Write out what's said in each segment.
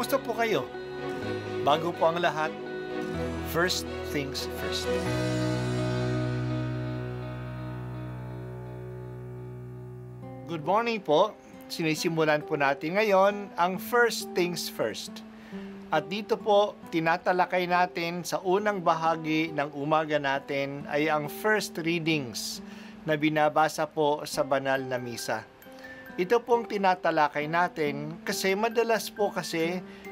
Kumusta po kayo? Bago po ang lahat, first things first. Good morning po. Sinisimulan po natin ngayon ang first things first. At dito po, tinatalakay natin sa unang bahagi ng umaga natin ay ang first readings na binabasa po sa banal na misa. Ito pong tinatalakay natin kasi madalas po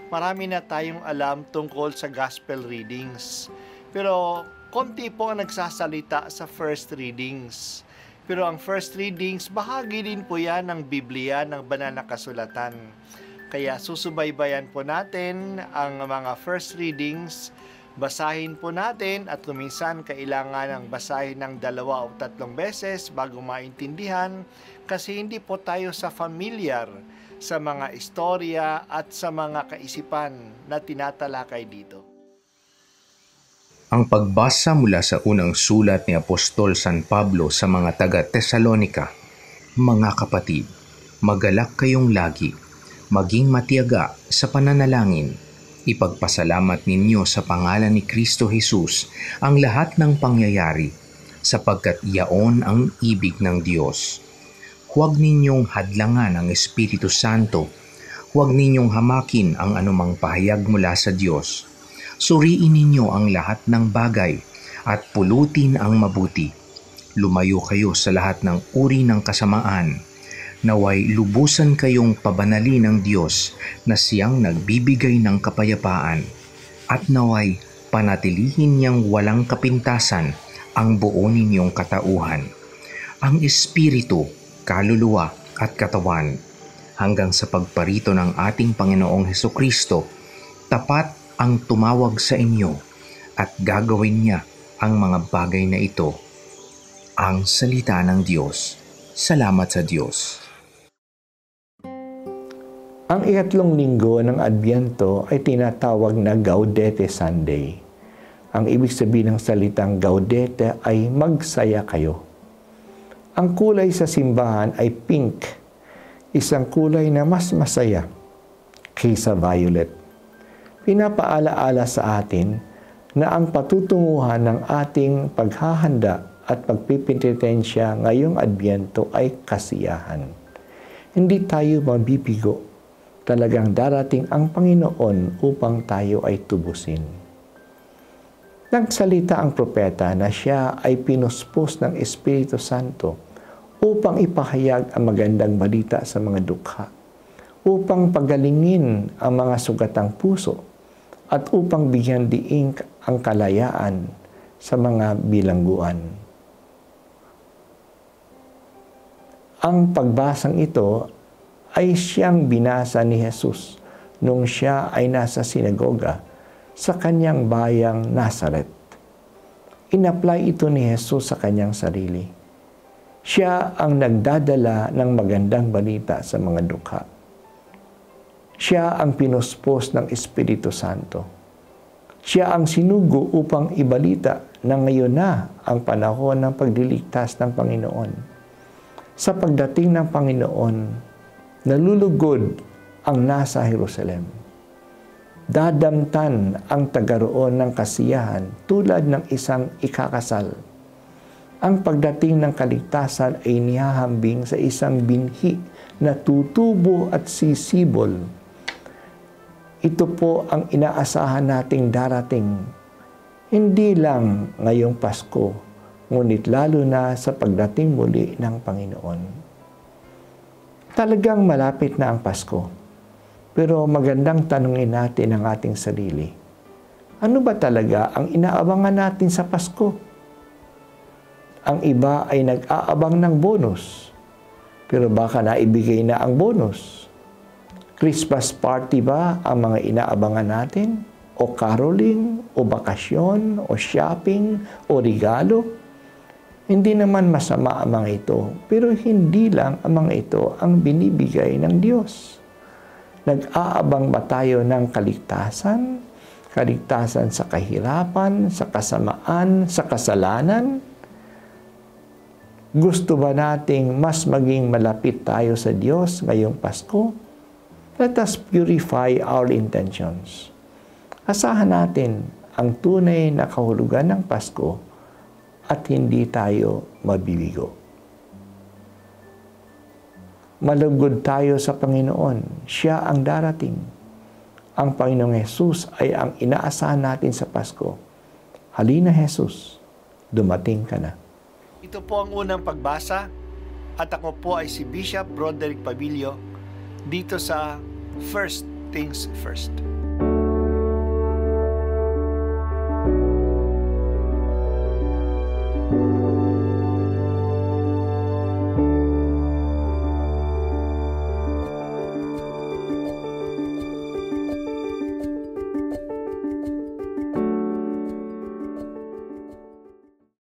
marami na tayong alam tungkol sa gospel readings. Pero konti po ang nagsasalita sa first readings. Pero ang first readings, bahagi din po yan ng Biblia, ng banal na kasulatan. Kaya susubaybayan po natin ang mga first readings, basahin po natin at kuminsan kailangan ng basahin ng 2 o 3 beses bago maintindihan kasi hindi po tayo familiar sa mga istorya at sa mga kaisipan na tinatalakay dito. Ang pagbasa mula sa unang sulat ni Apostol San Pablo sa mga taga-Tesalonika. Mga kapatid, magalak kayong lagi, maging matiyaga sa pananalangin. Ipagpasalamat ninyo sa pangalan ni Kristo Jesus ang lahat ng pangyayari, sapagkat iyaon ang ibig ng Diyos. Huwag ninyong hadlangan ang Espiritu Santo, huwag ninyong hamakin ang anumang pahayag mula sa Diyos. Suriin ninyo ang lahat ng bagay at pulutin ang mabuti. Lumayo kayo sa lahat ng uri ng kasamaan. Naway lubusan kayong pabanali ng Diyos na siyang nagbibigay ng kapayapaan. At naway panatilihin niyang walang kapintasan ang buo ninyong katauhan. Ang Espiritu, kaluluwa at katawan hanggang sa pagparito ng ating Panginoong Hesukristo, tapat ang tumawag sa inyo at gagawin niya ang mga bagay na ito. Ang salita ng Diyos. Salamat sa Diyos. Ang ikatlong linggo ng Adbyento ay tinatawag na Gaudete Sunday. Ang ibig sabihin ng salitang Gaudete ay magsaya kayo. Ang kulay sa simbahan ay pink, isang kulay na mas masaya kaysa violet. Pinapaalaala sa atin na ang patutunguhan ng ating paghahanda at pagpipinitensya ngayong Adbyento ay kasiyahan. Hindi tayo mabibigo. Talagang darating ang Panginoon upang tayo ay tubusin. Nagsalita ang propeta na siya ay pinuspos ng Espiritu Santo upang ipahayag ang magandang balita sa mga dukha, upang pagalingin ang mga sugatang puso, at upang bigyan diin ang kalayaan sa mga bilangguan. Ang pagbasang ito ay siyang binasa ni Jesus nung siya ay nasa sinagoga sa kanyang bayang Nazaret. In-apply ito ni Jesus sa kanyang sarili. Siya ang nagdadala ng magandang balita sa mga dukha. Siya ang pinuspos ng Espiritu Santo. Siya ang sinugo upang ibalita na ngayon na ang panahon ng pagliligtas ng Panginoon. Sa pagdating ng Panginoon, nalulugod ang nasa Jerusalem. Dadamtan ang tagaroon ng kasiyahan tulad ng isang ikakasal. Ang pagdating ng kaligtasan ay nihahambing sa isang binhi na tutubo at sisibol. Ito po ang inaasahan nating darating, hindi lang ngayong Pasko, ngunit lalo na sa pagdating muli ng Panginoon. Talagang malapit na ang Pasko, pero magandang tanungin natin ang ating sarili. Ano ba talaga ang inaabangan natin sa Pasko? Ang iba ay nag-aabang ng bonus, pero baka naibigay na ang bonus. Christmas party ba ang mga inaabangan natin? O caroling? O bakasyon? O shopping? O regalo? Hindi naman masama ang mga ito, pero hindi lang ang mga ito ang binibigay ng Diyos. Nag-aabang ba tayo ng kaligtasan? Kaligtasan sa kahirapan, sa kasamaan, sa kasalanan? Gusto ba nating mas maging malapit tayo sa Diyos ngayong Pasko? Let us purify our intentions. Asahan natin ang tunay na kahulugan ng Pasko at hindi tayo mabibigo. Malugod tayo sa Panginoon. Siya ang darating. Ang Panginoong Hesus ay ang inaasahan natin sa Pasko. Halina, Jesus, dumating ka na. Ito po ang unang pagbasa at ako po ay si Bishop Broderick Pabilio dito sa First Things First.